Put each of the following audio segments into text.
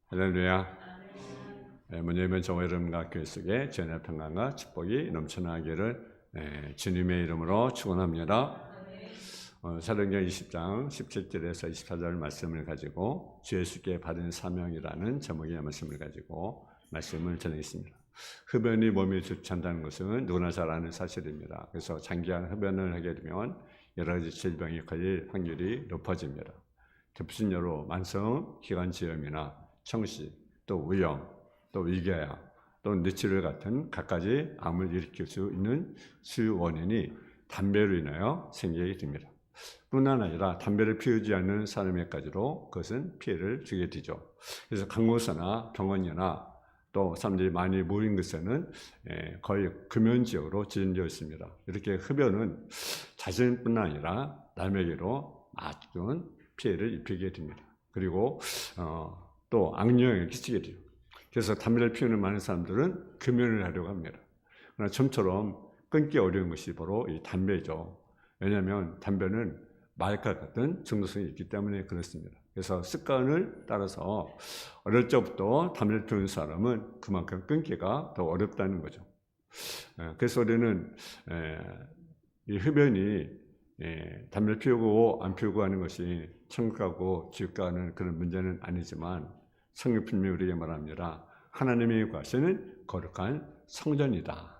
할렐루야. 문예변 정회름과 교회 속에 주님의 평강과 축복이 넘쳐나기를 주님의 이름으로 축원합니다. 사도행전 20장 17절에서 24절 말씀을 가지고 주 예수께 받은 사명이라는 제목의 말씀을 가지고 말씀을 전하겠습니다. 흡연이 몸에 좋지 않다는 것은 누구나 잘 아는 사실입니다. 그래서 장기간 흡연을 하게 되면 여러 가지 질병이 걸릴 확률이 높아집니다. 급진료로 만성 기관지염이나 청시, 또 위염, 또 위궤양, 또 뇌출혈 같은 갖가지 암을 일으킬 수 있는 주요 원인이 담배로 인하여 생기게 됩니다. 뿐만 아니라 담배를 피우지 않는 사람에까지도 그것은 피해를 주게 되죠. 그래서 간호사나 병원이나 또 사람들이 많이 모인 곳에는 거의 금연지역으로 지정되어 있습니다. 이렇게 흡연은 자신뿐만 아니라 남에게도 아주 피해를 입히게 됩니다. 그리고 또 악영향을 끼치게 돼요. 그래서 담배를 피우는 많은 사람들은 금연을 하려고 합니다. 그러나 좀처럼 끊기 어려운 것이 바로 이 담배죠. 왜냐하면 담배는 마약과 같은 중독성이 있기 때문에 그렇습니다. 그래서 습관을 따라서 어릴 적부터 담배를 피우는 사람은 그만큼 끊기가 더 어렵다는 거죠. 그래서 우리는 이 흡연이 담배를 피우고 안 피우고 하는 것이 천국 가고 지옥 가는 그런 문제는 아니지만 성경 분명히 우리에게 말합니다. 하나님이 구하시는 거룩한 성전이다.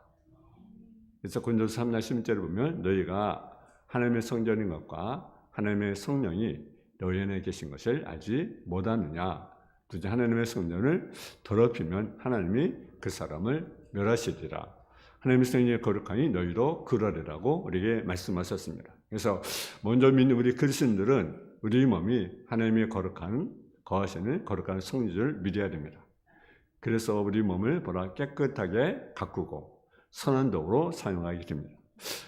그래서 고린도서 3장 16절을 보면 너희가 하나님의 성전인 것과 하나님의 성령이 너희 안에 계신 것을 알지 못하느냐. 둘째, 하나님의 성전을 더럽히면 하나님이 그 사람을 멸하시리라. 하나님의 성령의 거룩함이 너희로 그러리라고 우리에게 말씀하셨습니다. 그래서 먼저 믿는 우리 그리스도인들은 우리 몸이 하나님의 거하시는 거룩한 성전을 믿어야 됩니다. 그래서 우리 몸을 깨끗하게 가꾸고 선한 도구로 사용하게 됩니다.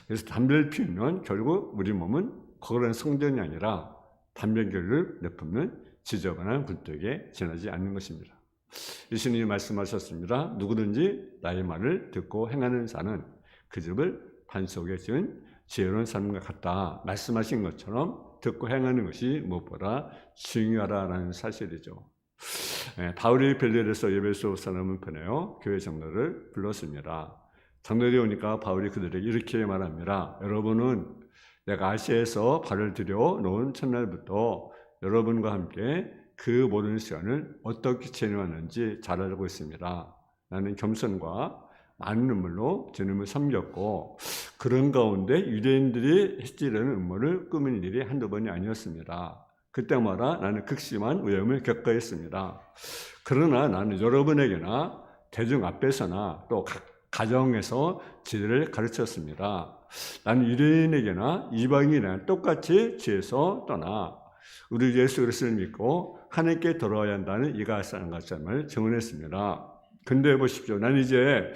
그래서 담배를 피우면 결국 우리 몸은 거룩한 성전이 아니라 담배결을 내뿜는 지저분한 굴뚝에 지나지 않는 것입니다. 예수님이 말씀하셨습니다. 누구든지 나의 말을 듣고 행하는 자는 그 집을 반석에 지은 지혜로운 사람과 같다. 말씀하신 것처럼 듣고 행하는 것이 무엇보다 중요하다는 사실이죠. 바울이 벨리에서 에베소 사람을 보내어 교회 장로를 불렀습니다. 장로들이 오니까 바울이 그들에게 이렇게 말합니다. 여러분은 내가 아시아에서 발을 들여 놓은 첫날부터 여러분과 함께 그 모든 시간을 어떻게 지내왔는지 잘 알고 있습니다. 나는 겸손과 많은 눈물로 주님을 섬겼고 그런 가운데 유대인들이 해치려는 음모를 꾸미는 일이 한두 번이 아니었습니다. 그때마다 나는 극심한 위험을 겪어야 했습니다. 그러나 나는 여러분에게나 대중 앞에서나 또 가정에서 지혜를 가르쳤습니다. 나는 유대인에게나 이방인에게나 똑같이 지혜에서 떠나 우리 예수 그리스도를 믿고 하나님께 돌아와야 한다는 이가사는 것을 증언했습니다. 근데 보십시오. 나는 이제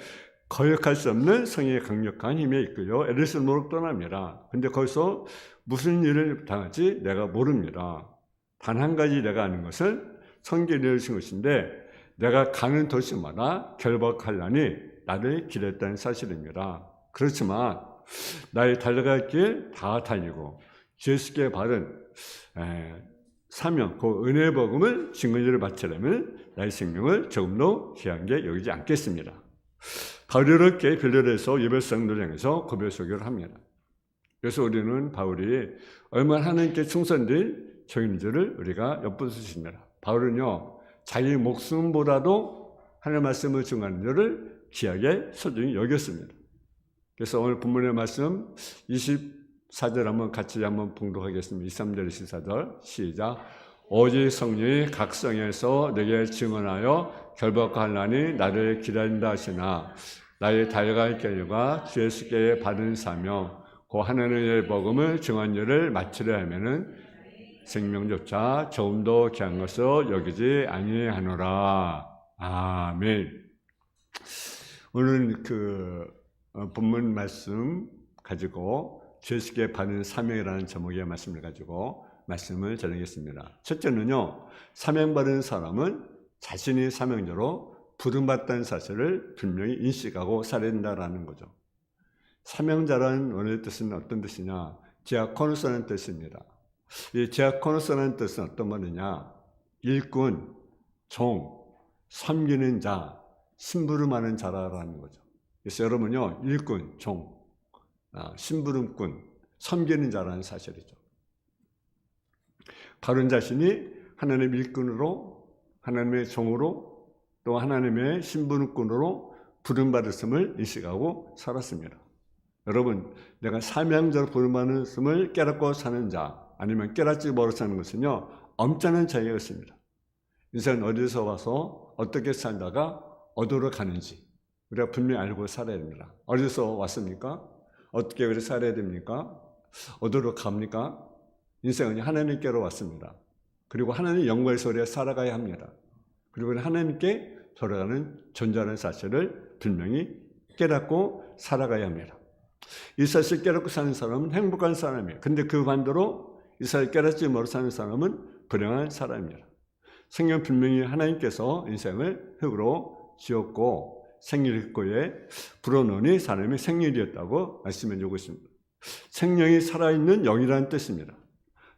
거역할 수 없는 성의 강력한 힘에 있고요. 에르사ಲೇ므로 떠납니다. 근데 거기서 무슨 일을 당할지 내가 모릅니다. 단 한 가지 내가 아는 것은 성경에 내려주신 것인데 내가 가는 도시마다 결박할 난이 나를 기다렸다는 사실입니다. 그렇지만 나의 달려갈 길 다 달리고 예수께 받은 사명, 그 은혜의 복음을 증거를 바치려면 나의 생명을 조금도 귀한 게 여기지 않겠습니다. 바울이 이렇게 빌립보에서 예배 성도를 향해서 고백 소개를 합니다. 그래서 우리는 바울이 얼마나 하나님께 충성된 종인지를 우리가 엿보십니다. 바울은요, 자기 목숨보다도 하나님의 말씀을 증거하는 자를 귀하게 소중히 여겼습니다. 그래서 오늘 본문의 말씀 24절 한번 같이 한번 봉독하겠습니다. 23절 24절 시작. 오직 성령이 각 성에서 내게 증언하여 결박할 난이 나를 기다린다 하시나 나의 달려갈 길과 주 예수께 받은 사명 그 하나님의 복음을 증언한 일을 마치려 하면은 생명조차 조금도 귀한 것을 여기지 아니하노라. 아멘. 오늘 그 본문 말씀 가지고 주 예수께 받은 사명이라는 제목의 말씀을 가지고 말씀을 전하겠습니다. 첫째는요, 사명받은 사람은 자신이 사명자로 부름받다는 사실을 분명히 인식하고 살아야 된다는 거죠. 사명자라는 원어의 뜻은 어떤 뜻이냐? 디아코노스라는 뜻입니다. 이 디아코노스라는 뜻은 어떤 말이냐? 일꾼, 종, 섬기는 자, 심부름하는 자라는 거죠. 그래서 여러분요, 일꾼, 종, 심부름꾼, 섬기는 자라는 사실이죠. 바울은 자신이 하나님의 일꾼으로, 하나님의 종으로, 또 하나님의 심부름꾼으로 부름받았음을 인식하고 살았습니다. 여러분, 내가 사명자로 부름받았음을 깨닫고 사는 자, 아니면 깨닫지 못하고 사는 것은요, 엄청난 차이가 있습니다. 인생은 어디서 와서 어떻게 살다가 어디로 가는지 우리가 분명히 알고 살아야 됩니다. 어디서 왔습니까? 어떻게 우리 살아야 됩니까? 어디로 갑니까? 인생은 하나님께로 왔습니다. 그리고 하나님 영광에서 우리가 살아가야 합니다. 그리고 하나님께 돌아가는 존재라는 사실을 분명히 깨닫고 살아가야 합니다. 이 사실을 깨닫고 사는 사람은 행복한 사람이에요. 근데 그 반대로 이 사실을 깨닫지 못하고 사는 사람은 불행한 사람입니다. 성경 분명히 하나님께서 인생을 흙으로 지었고 생일고에 불어넣으니 사람의 생일이었다고 말씀해 주고 있습니다. 생명이 살아있는 영이라는 뜻입니다.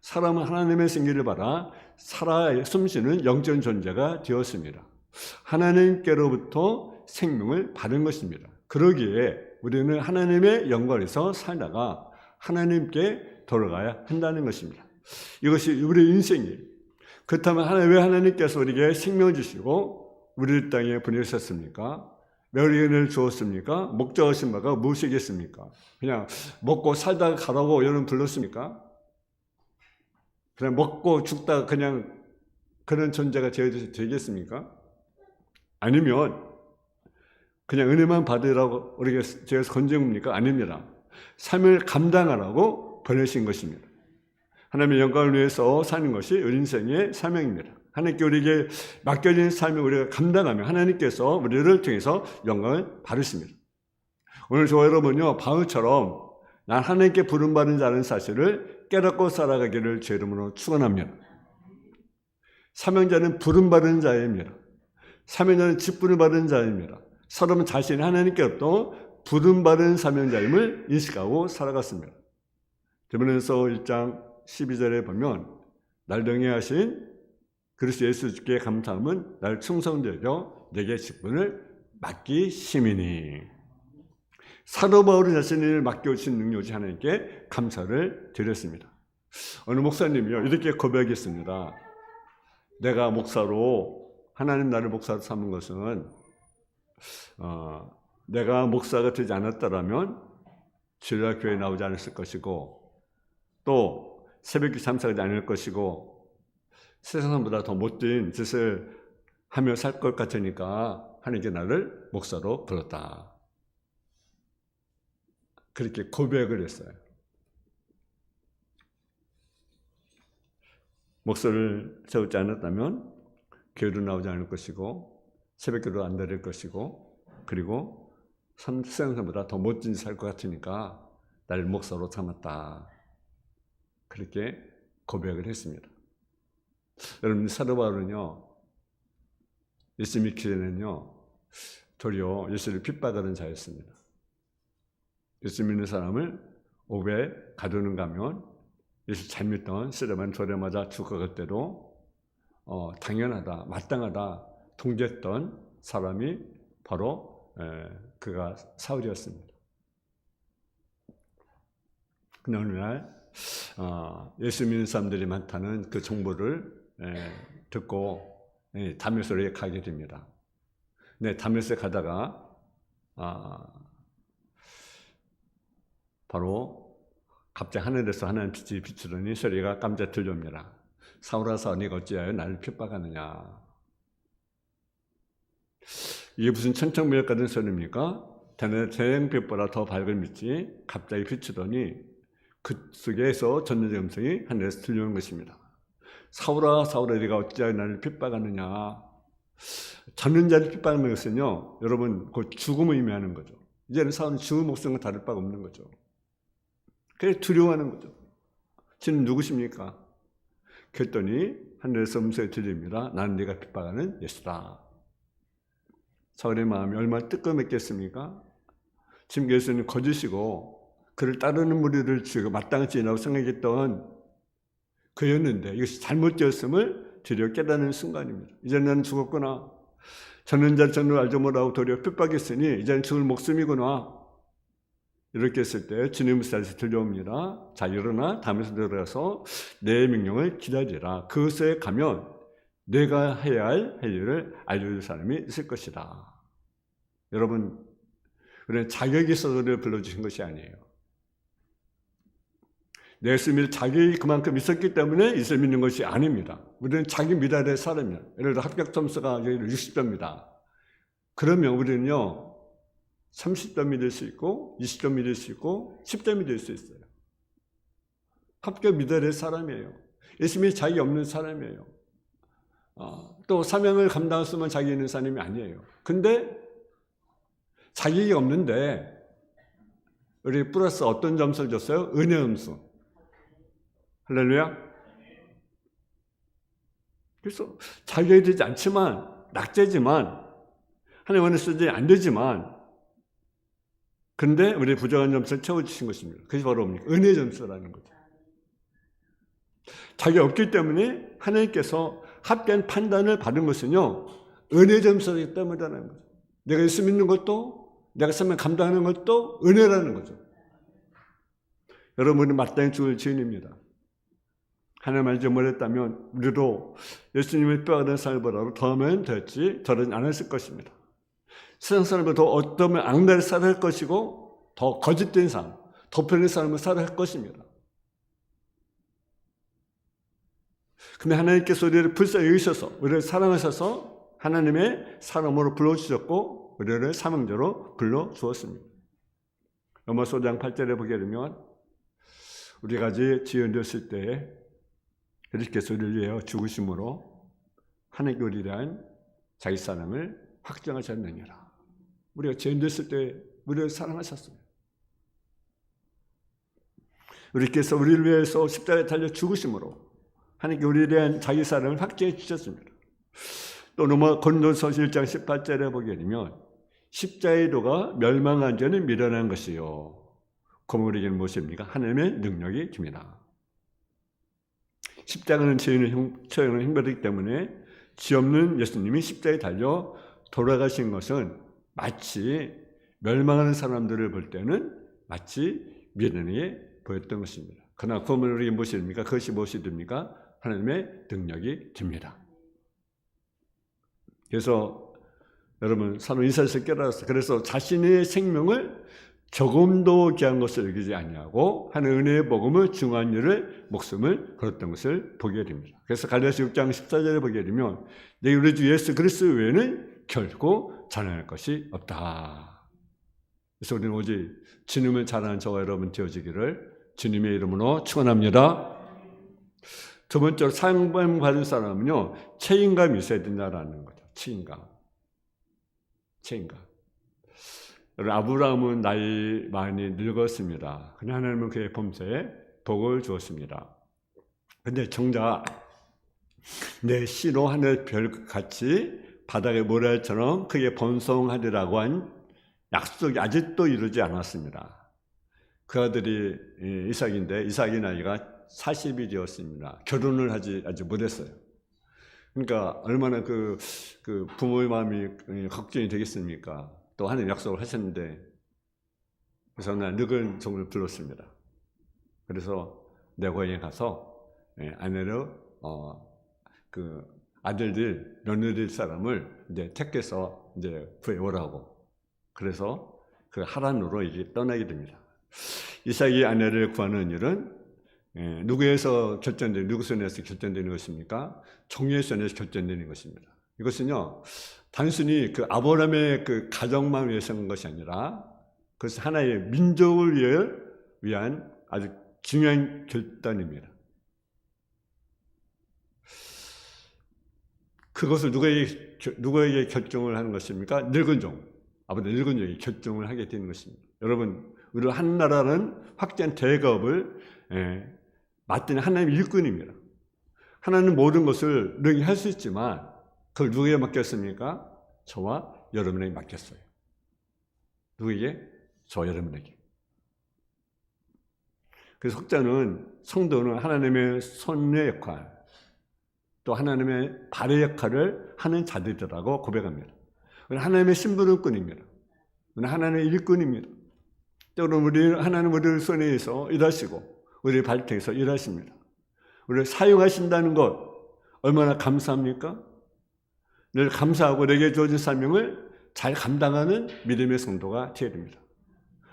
사람은 하나님의 생기를 받아 살아 숨쉬는 영적 존재가 되었습니다. 하나님께로부터 생명을 받은 것입니다. 그러기에 우리는 하나님의 영광에서 살다가 하나님께 돌아가야 한다는 것입니다. 이것이 우리 인생이에요. 그렇다면 왜 하나님께서 우리에게 생명을 주시고 우리 땅에 보내셨습니까? 왜 우리를 주었습니까? 목적하신 바가 무엇이겠습니까? 그냥 먹고 살다가 가라고 여러분 불렀습니까? 그냥 먹고 죽다가 그냥 그런 존재가 되겠습니까? 아니면 그냥 은혜만 받으라고 우리가 제가 건져옵니까? 아닙니다. 삶을 감당하라고 보내신 것입니다. 하나님의 영광을 위해서 사는 것이 우리 인생의 사명입니다. 하나님께 우리에게 맡겨진 삶을 우리가 감당하면 하나님께서 우리를 통해서 영광을 받으십니다. 오늘 저 여러분요, 바울처럼 난 하나님께 부름받은 자라는 사실을 깨닫고 살아가기를 주 이름으로 축원합니다. 사명자는 부름받은 자입니다. 사명자는 직분을 자입니다. 사람은 자신이 하나님께로부터 부름받은 사명자임을 인식하고 살아갔습니다. 디모데전서 1장 12절에 보면 날 능히하신 그리스도 예수께 감사함은 날 충성되어 내게 직분을 맡기심이니. 사도 바울이 자신을 맡겨주신 능력이 하나님께 감사를 드렸습니다. 어느 목사님이요 이렇게 고백했습니다. 내가 목사로 하나님 나를 목사로 삼은 것은 내가 목사가 되지 않았더라면 주일날 교회에 나오지 않았을 것이고 또 새벽기 참석하지 않을 것이고 세상 사람보다 더 못된 짓을 하며 살 것 같으니까 하나님께 나를 목사로 불렀다. 그렇게 고백을 했어요. 목사를 세우지 않았다면 교회로 나오지 않을 것이고 새벽기도 안 드릴 것이고 그리고 세상 사람보다 더 멋진 짓을 할 것 같으니까 나를 목사로 삼았다. 그렇게 고백을 했습니다. 여러분 사도 바울은요 예수 믿기 전에는요 도리어 예수를 핍박하는 자였습니다. 예수 믿는 사람을 옥에 가두는가 하면 예수 잘 믿던 쓰레만 돌에 맞아 죽어갈 때도 당연하다, 마땅하다 통제했던 사람이 바로 그가 사울이었습니다. 근데 어느 날 예수 믿는 사람들이 많다는 그 정보를 듣고 다메섹에 가게 됩니다. 네, 다메섹에 가다가 바로 갑자기 하늘에서 하나님 빛이 비추더니 소리가 깜짝 들려옵니다. 사울아 사울아 네가 어찌하여 나를 핍박하느냐. 이게 무슨 천천미역 같은 소리입니까? 태양빛보다 더 밝은 빛이 갑자기 비추더니 그 속에서 전능의 음성이 하늘에서 들려오는 것입니다. 사울아 사울아 네가 어찌하여 나를 핍박하느냐. 전능자를 핍박하는 것은요 여러분 곧 죽음을 의미하는 거죠. 이제는 사울은 죽은 목숨과 다를 바가 없는 거죠. 그래서 두려워하는 거죠. 주님 누구십니까? 그랬더니 하늘에서 음성이 들립니다. 나는 네가 핍박하는 예수다. 사울의 마음이 얼마나 뜨끔했겠습니까? 지금 예수는 거짓이고 그를 따르는 무리를 지금 마땅하지 않다고 생각했던 그였는데 이것이 잘못되었음을 드디어 깨닫는 순간입니다. 이제 나는 죽었구나. 전능자 전능을 알지 못하고 도리어 핍박했으니 이제는 죽을 목숨이구나. 이렇게 했을 때 주님 살에서 들려옵니다. 자, 일어나 담에서 들어가서 내 명령을 기다리라. 그것에 가면 내가 해야 할 일을 알려줄 사람이 있을 것이다. 여러분, 우리는 자격이 있어서 우리를 불러주신 것이 아니에요. 예수님이 자격이 그만큼 있었기 때문에 예수를 믿는 것이 아닙니다. 우리는 자기 믿어야 될 사람이에요. 예를 들어 합격 점수가 60점입니다. 그러면 우리는요 30점이 될 수 있고 20점이 될 수 있고 10점이 될 수 있어요. 합격 믿어야 될 사람이에요. 예수님이 자격이 없는 사람이에요. 또 사명을 감당했으면 자격이 있는 사람이 아니에요. 근데 자격이 없는데 우리 플러스 어떤 점수를 줬어요? 은혜 점수. 할렐루야. 그래서 자격이 되지 않지만 낙제지만 하나님 안에 쓰지 안 되지만 근데 우리 부족한 점수를 채워주신 것입니다. 그것이 바로 뭡니까? 은혜 점수라는 거죠. 자격이 없기 때문에 하나님께서 합된 판단을 받은 것은요 은혜 점수이기 때문이라는 거죠. 내가 예수 믿는 것도 내가 사명 감당하는 것도 은혜라는 거죠. 여러분은 마땅히 죽을 죄인입니다. 하나님 알지 못했다면 우리도 예수님의 뼈아된 삶을 보라고 더하면 됐지 저는 안 했을 것입니다. 세상 사람은 더 어떠면 악랄히 살아야 할 것이고 더 거짓된 삶, 더 편한 삶을 살아야 할 것입니다. 근데 하나님께서 우리를 불쌍히 여기셔서 우리를 사랑하셔서 하나님의 사람으로 불러주셨고 우리를 사명자로 불러주었습니다. 로마서 5장 8절에 보게 되면 우리가 지연되었을 때에 그리스도께서 우리를 위하여 죽으심으로 하나님께 우리에 대한 자기 사랑을 확정하셨느니라. 우리가 죄인됐을 때 우리를 사랑하셨습니다. 우리께서 우리를 위해서 십자가에 달려 죽으심으로 하나님께 우리에 대한 자기 사랑을 확정해 주셨습니다. 또 로마 고린도서 1장 18절에 보게 되면 십자가의 도가 멸망한 자는 미련한 것이요 고물에게는 무엇입니까? 하나님의 능력이 깁니다. 십자가는 죄인을 처형하는 형벌이기 때문에 죄 없는 예수님이 십자가에 달려 돌아가신 것은 마치 멸망하는 사람들을 볼 때는 마치 미련하게 보였던 것입니다. 그러나 고물에게 무엇입니까? 그것이 무엇이 됩니까? 하나님의 능력이 됩니다. 그래서 여러분 사도 이사야서 깨달았어요. 그래서 자신의 생명을 조금도 귀한 것을 여기지 아니하고 하나님의 은혜의 복음을 중요한 일을 목숨을 걸었던 것을 보게 됩니다. 그래서 갈라디아서 6장 14절에 보게 되면 내가 우리 주 예수 그리스도 외에는 결코 자랑할 것이 없다. 그래서 우리는 오직 주님을 자랑하는 저와 여러분 되어지기를 주님의 이름으로 축원합니다. 두 번째로 사명 받은 사람은요 책임감이 있어야 된다라는 거죠. 책임감. 아브라함은 나이 많이 늙었습니다. 그러나 하나님은 그의 범사에 복을 주었습니다. 그런데 정작 내 씨로 하늘 별같이 바닥의 모래처럼 크게 번성하리라고 한 약속이 아직도 이루지 않았습니다. 그 아들이 이삭인데 이삭의 나이가 40이 되었습니다. 결혼을 아직 못했어요. 그러니까 얼마나 그 부모의 마음이 걱정이 되겠습니까? 또 하나님 약속을 하셨는데 그래서 난 늙은 종을 불렀습니다. 그래서 내 고향에 가서 아내로 그 아들들 며느리 사람을 이제 택해서 이제 구해오라고. 그래서 그 하란으로 이제 떠나게 됩니다. 이삭이 아내를 구하는 일은 누구의 손에서 결정되는 것입니까? 종의 손에서 결정되는 것입니다. 이것은요 단순히 그 아브라함의 그 가정만 위해서 한 것이 아니라 그것은 하나의 민족을 위한 아주 중요한 결단입니다. 그것을 누구에게 결정을 하는 것입니까? 늙은 종, 아버지 늙은 종이 결정을 하게 되는 것입니다. 여러분, 우리 한 나라는 확대한 대업을 맡는 하나님의 일꾼입니다. 하나님은 모든 것을 능히 할 수 있지만 그걸 누구에게 맡겼습니까? 저와 여러분에게 맡겼어요. 누구에게? 저와 여러분에게. 그래서 성도는 하나님의 손의 역할, 또 하나님의 발의 역할을 하는 자들이라고 고백합니다. 하나님의 심부름꾼입니다. 하나님의 일꾼입니다. 때로는 하나님 우리를 손에서 일하시고 우리 발등에서 일하십니다. 우리를 사용하신다는 것 얼마나 감사합니까? 늘 감사하고 내게 주어진 사명을 잘 감당하는 믿음의 성도가 되어야 됩니다.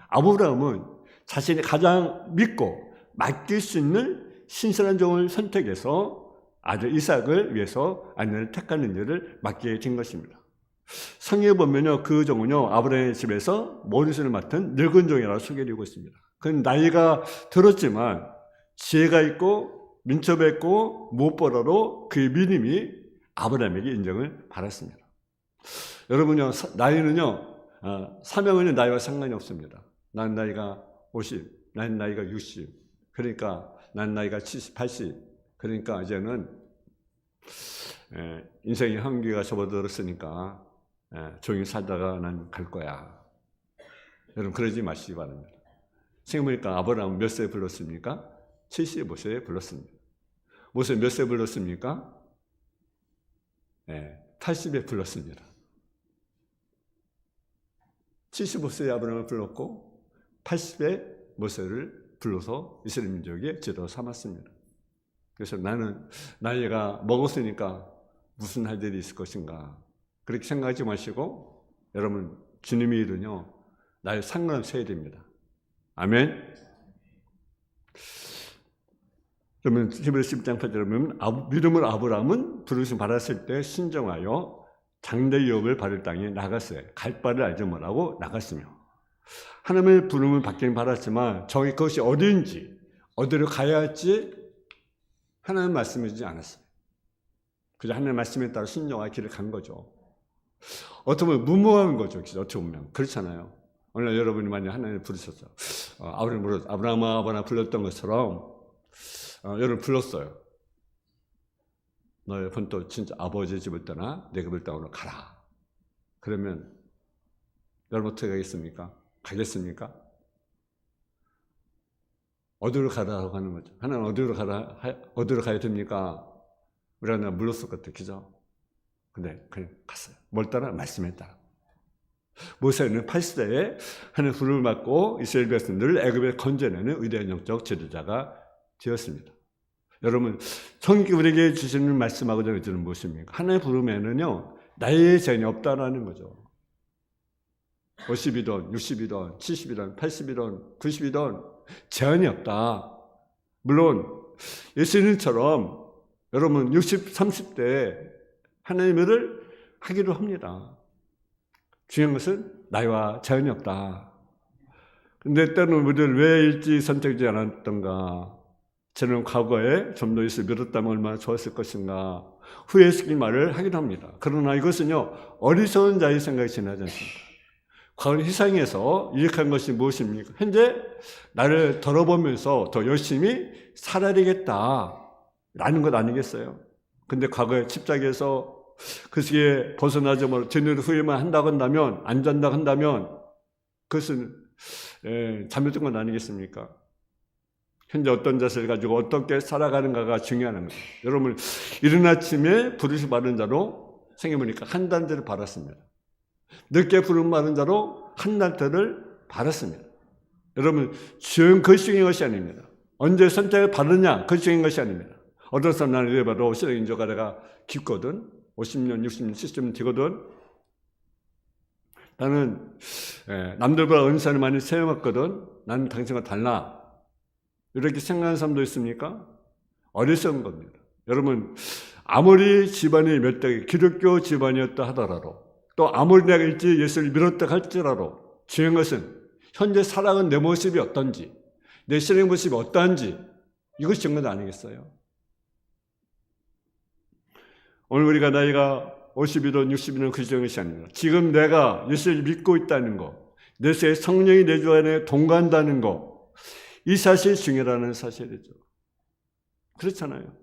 아브라함은 자신이 가장 믿고 맡길 수 있는 신실한 종을 선택해서 아들 이삭을 위해서 아내를 택하는 일을 맡게 된 것입니다. 성경에 보면요, 그 종은요, 아브라함의 집에서 머리술을 맡은 늙은 종이라고 소개되고 있습니다. 그는 나이가 들었지만 지혜가 있고 민첩이 있고 무엇보다도 그의 믿음이 아브라함에게 인정을 받았습니다. 여러분요, 나이는요, 사명은 나이와 상관이 없습니다. 난 나이가 50, 난 나이가 60, 그러니까 난 나이가 70, 80, 그러니까 이제는 인생의 한계가 접어들었으니까 조용히 살다가 난 갈 거야. 여러분 그러지 마시기 바랍니다. 생각해보니까 아브라함은 몇 세에 불렀습니까? 75세에 불렀습니다. 모세 몇 세에 불렀습니까? 80에 불렀습니다. 75세에 아브라함을 불렀고 80에 모세를 불러서 이스라엘 민족의 지도 삼았습니다. 그래서 나는 나이가 먹었으니까 무슨 할 일이 있을 것인가 그렇게 생각하지 마시고 여러분 주님의 일은요 나이 상관없이 해야 됩니다. 아멘. 그러면 히브리서 10장 8절에 보면 믿음으로 아브라함은 부르심 받았을 때 신정하여 장래 유업을 받을 땅에 나갔어요. 갈 바를 알지 못하고 나갔으며 하나님의 부름을 받기는 받았지만 그것이 어디인지 어디로 가야 할지 하나님 말씀해 주지 않았어요. 그저 하나님 말씀에 따라 신정하여 길을 간 거죠. 어떻게 보면 무모한 거죠. 어떻게 보면 그렇잖아요. 오늘 여러분이 만약 하나님을 부르셨어요. 아브라함아 불렀던 것처럼 여러분 불렀어요. 너의 본토 진짜 아버지 집을 떠나 내 집을 땅으로 가라. 그러면 여러분 어떻게 가겠습니까? 가겠습니까? 어디로 가라고 하는 거죠. 하나님 어디로 가야 됩니까? 우리가 내가 물렀을 것 같아, 그죠? 근데 그냥 갔어요. 뭘 따라? 말씀에 따라. 모세는 80세에 하나님의 부름을 받고 이스라엘 백성들을 애굽에 건져내는 위대한 영적 지도자가 되었습니다. 여러분, 성경이 우리에게 주시는 말씀하고 전해주는 무엇입니까? 하나님의 부름에는요, 나이의 제한이 없다라는 거죠. 50이든 60이든 70이든 80이든 90이든 제한이 없다. 물론 예수님처럼 여러분 60, 30대에 하나님의 일을 하기도 합니다. 중요한 것은 나이와 제한이 없다. 근데 때로는 우리를 왜 일찍 선택하지 않았던가? 저는 과거에 좀 더 있어 미뤘다면 얼마나 좋았을 것인가 후회스러운 말을 하기도 합니다. 그러나 이것은요 어리석은 자의 생각이 지나지 않습니다. 과거 희생해서 이익한 것이 무엇입니까? 현재 나를 돌아보면서 더 열심히 살아야 되겠다라는 것 아니겠어요? 근데 과거에 집착해서 그것에 벗어나지 못하고 전혀 후회만 한다고 한다면 안 된다고 한다면 그것은 잘못된 건 아니겠습니까? 현재 어떤 자세를 가지고 어떻게 살아가는가가 중요한 거예요. 여러분 이른 아침에 부르심 받은 자로 생각해보니까 한 단대를 받았습니다. 늦게 부름 받은 자로 한 단대를 받았습니다. 여러분 지금 그것이 중요한 것이 아닙니다. 언제 선택을 받느냐 그것이 중요한 것이 아닙니다. 어떤 사람 나는 이래봐도 신앙인조가 내가 깊거든 50년 60년 70년 되거든 나는 남들보다 은사를 많이 세워왔거든 나는 당신과 달라 이렇게 생각하는 사람도 있습니까? 어리석은 겁니다. 여러분 아무리 집안이 몇 대 기독교 집안이었다 하더라도 또 아무리 내가 일찍 예수를 믿었다 할지라도 중요한 것은 현재 살아가는 내 모습이 어떤지 내 신앙 모습이 어떠한지 이것이 중요한 것 아니겠어요? 오늘 우리가 나이가 50이든 60이든 그 중요한 것이 아닙니다. 지금 내가 예수를 믿고 있다는 것 내 속에 성령이 내 주 안에 동거한다는 것 이 사실이 중요하다는 사실이죠. 그렇잖아요.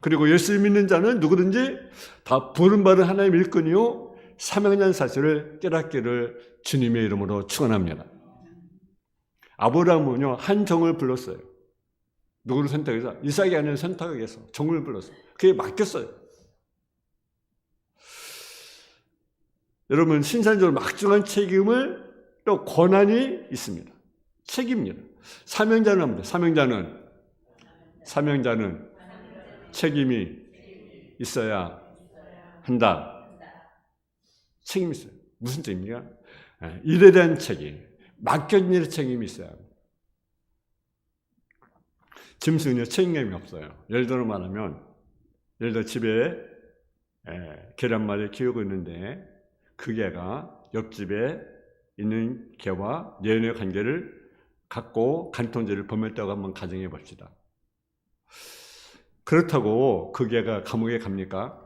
그리고 예수를 믿는 자는 누구든지 다 부름받은 하나님의 일꾼이요 사명이라는 사실을 깨닫기를 주님의 이름으로 축원합니다. 아브라함은요 한 종을 불렀어요. 누구를 선택해서? 이삭이 아니라 선택해서 종을 불러서 그게 맡겼어요. 여러분, 신산적으로 막중한 책임을 또 권한이 있습니다. 책임입니다. 사명자는 합니다. 사명자는 책임이 있어야 한다. 책임이 있어요. 무슨 책임입니까? 일에 대한 책임, 맡겨진 일의 책임이 있어야 합니다. 짐승은요, 책임감이 없어요. 예를 들어 말하면, 예를 들어 집에 개를 한 마리 키우고 있는데 그 개가 옆집에 있는 개와 연애 관계를 갖고 간통죄를 범했다고 한번 가정해 봅시다. 그렇다고 그 개가 감옥에 갑니까?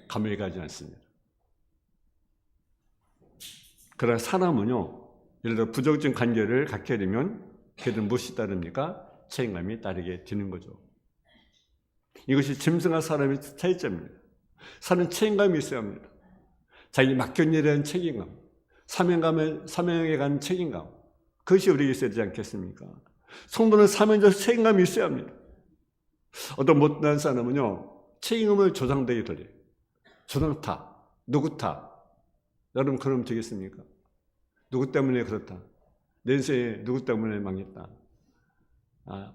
감옥에 가지 않습니다. 그러나 사람은요, 예를 들어 부정적 관계를 갖게 되면 걔들 무엇이 따릅니까? 책임감이 따르게 되는 거죠. 이것이 짐승과 사람의 차이점입니다. 사람은 책임감이 있어야 합니다. 자기 맡겨진 일에 대한 책임감, 사명에 관한 책임감, 그것이 우리에게 있어야 되지 않겠습니까? 성도는 사명적 책임감이 있어야 합니다. 어떤 못난 사람은요, 책임을 조장되게 돌려요. 조장 탓, 누구 탓. 여러분, 그러면 되겠습니까? 누구 때문에 그렇다. 내 인생에 누구 때문에 망했다.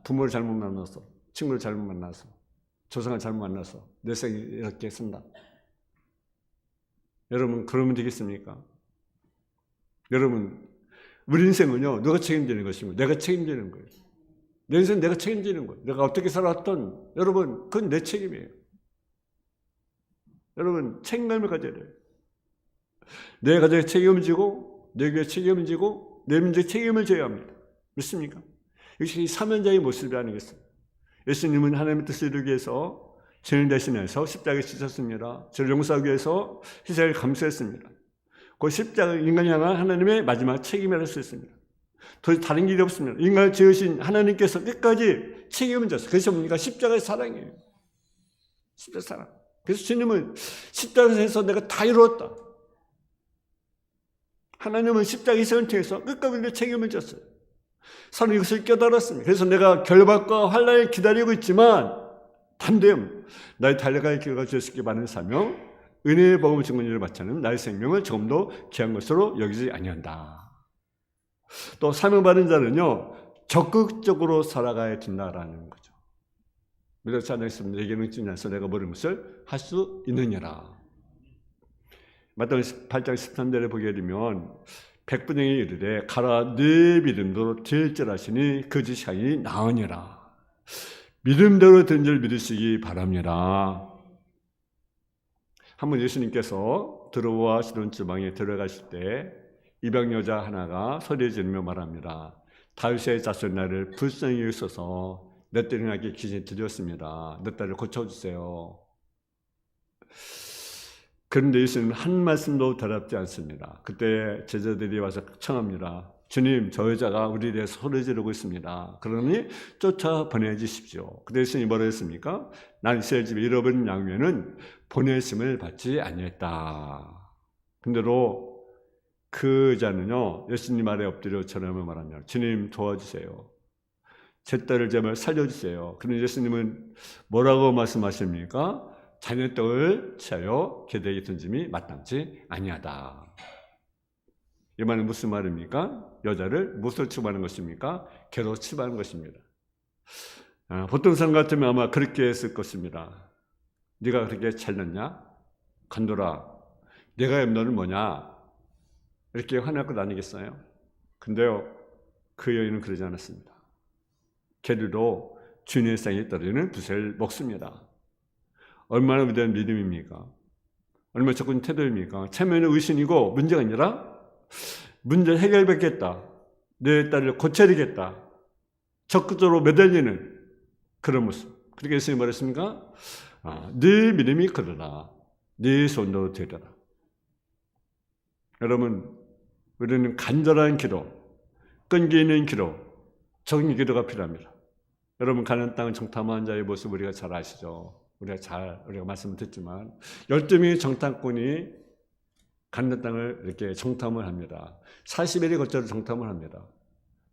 부모를 잘못 만나서, 친구를 잘못 만나서, 조상을 잘못 만나서 내 생이 이렇게 쓴다. 여러분, 그러면 되겠습니까? 여러분, 우리 인생은요, 누가 책임지는 것이고 내가 책임지는 거예요. 내 인생 내가 책임지는 거예요. 내가 어떻게 살았던, 여러분, 그건 내 책임이에요. 여러분, 책임감을 가져야 돼요. 내 가정에 책임을 지고, 내 교회에 책임을 지고, 내 민족에 책임을 져야 합니다. 믿습니까? 이것이 사명자의 모습이 아니겠어요? 예수님은 하나님의 뜻을 이루기 위해서 죄인 대신해서 십자가에 지셨습니다. 저를 용서하기 위해서 희생을 감수했습니다. 그 십자가 인간이 향한 하나님의 마지막 책임을 할 수 있습니다. 더 다른 길이 없습니다. 인간을 지으신 하나님께서 끝까지 책임을 졌어요. 그것이 뭡니까? 십자가의 사랑이에요. 십자가의 사랑. 그래서 주님은 십자가에서 내가 다 이루었다. 하나님은 십자가 희생을 통해서 끝까지 책임을 졌어요. 사람이 이것을 깨달았습니다. 그래서 내가 결박과 환난을 기다리고 있지만 담대함, 나의 달려갈 길과 주셨기에 많은 사명, 은혜의 복음을 증거하는 일을 마치 않으면 나의 생명을 조금도 귀한 것으로 여기지 아니한다. 또 사명받은 자는요, 적극적으로 살아가야 된다라는 거죠. 믿어지 않겠습니다. 내게는 지나서 내가 모르는 것을 할 수 있느냐라. 마태복음 8장 13절에 보게 되면 백부장이 이르되 가라 네 믿음대로 될지라시니 그 지향이 나으니라. 믿음대로 된 줄 믿으시기 바랍니다. 한번 예수님께서 드로와 시돈 지방에 들어가실 때 이방 여자 하나가 소리 지르며 말합니다. 다윗의 자손 나를 불쌍히 여기소서 내 딸을 나게 귀신이 들렸습니다. 내 딸을 고쳐주세요. 그런데 예수님은 한 말씀도 대답지 않습니다. 그때 제자들이 와서 청합니다. 주님, 저 여자가 우리에 대해서 소리 지르고 있습니다. 그러니 쫓아 보내주십시오. 그때 예수님이 뭐라 했습니까? 난 이스라엘 집에 잃어버린 양면은 보내심을 받지 아니했다. 근데로 그 여자는요, 예수님 아래 엎드려 전하며 말합니다. 주님 도와주세요. 제 딸을 제발 살려주세요. 그런데 예수님은 뭐라고 말씀하십니까? 자녀 떡을 취하여 개들에게 던짐이 마땅치 아니하다. 이 말은 무슨 말입니까? 여자를 무엇으로 취급하는 것입니까? 개로 취급하는 것입니다. 보통 사람 같으면 아마 그렇게 했을 것입니다. 네가 그렇게 잘났냐? 간도라. 내가 너는 뭐냐? 이렇게 화낼 것 아니겠어요? 근데요, 그 여인은 그러지 않았습니다. 개들도 주인의 상에 떨어지는 부세를 먹습니다. 얼마나 위대한 믿음입니까? 얼마나 적극적인 태도입니까? 체면의 의신이고 문제가 아니라 문제 해결받겠다. 내 딸을 고쳐야겠다. 적극적으로 매달리는 그런 모습. 그렇게 예수님이 말했습니까? 네 믿음이 그러라. 네 손으로 되리라. 여러분, 우리는 간절한 기도, 끈기 있는 기도, 적은 기도가 필요합니다. 여러분, 가나안 땅을 정탐한 자의 모습 우리가 잘 아시죠? 우리가 말씀을 듣지만 12명의 정탐꾼이 가나안 땅을 이렇게 정탐을 합니다. 40일에 걸쳐서 정탐을 합니다.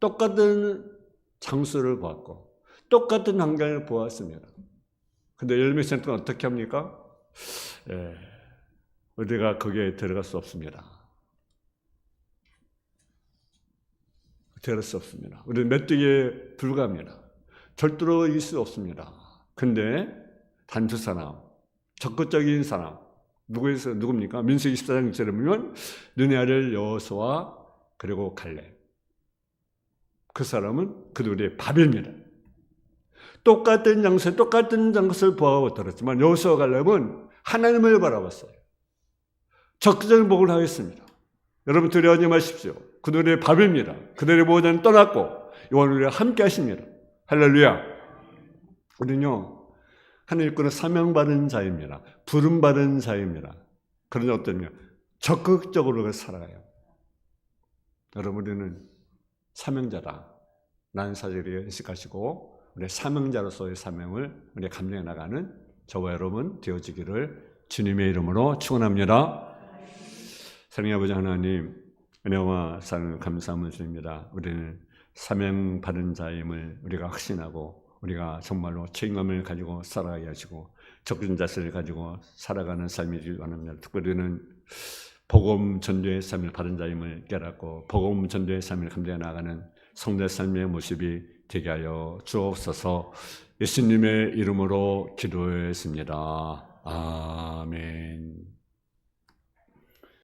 똑같은 장소를 보았고 똑같은 환경을 보았습니다. 근데 열몇 년 동안 어떻게 합니까? 우리가 거기에 들어갈 수 없습니다. 들어갈 수 없습니다. 우리는 메뚜기에 불과합니다. 절대로 이길 수 없습니다. 근데 단 두 사람, 적극적인 사람, 누굽니까? 민수기 14장 6절에 보면 눈의 아들 여호수아 그리고 갈렙. 그 사람은 그들의 밥입니다. 똑같은 장소에 똑같은 장소를 보아하고 들었지만 여호수아 갈렙은 하나님을 바라봤어요. 적극적인 복을 하겠습니다. 여러분 두려워하지 마십시오. 그들의 밥입니다. 그들의 보호자는 떠났고 오늘 우리와 함께 하십니다. 할렐루야. 우리는요 하늘 거는 사명받은 자입니다. 부름받은 자입니다. 그러나 어떠냐? 적극적으로 살아가요. 여러분 우리는 사명자다. 라는 사실을 인식하시고 우리 사명자로서의 사명을 우리 감당해 나가는 저와 여러분 되어지기를 주님의 이름으로 축원합니다. 사랑의 아버지 하나님, 은혜와 사랑을 감사함을 드립니다. 우리는 사명받은 자임을 우리가 확신하고 우리가 정말로 책임감을 가지고 살아가게 하시고 적극적인 자세를 가지고 살아가는 삶이길 원합니다. 특별히는 복음 전도의 삶을 받은 자임을 깨닫고 복음 전도의 삶을 감당해 나가는 성도의 삶의 모습이 되게 하여 주옵소서. 예수님의 이름으로 기도했습니다. 아멘.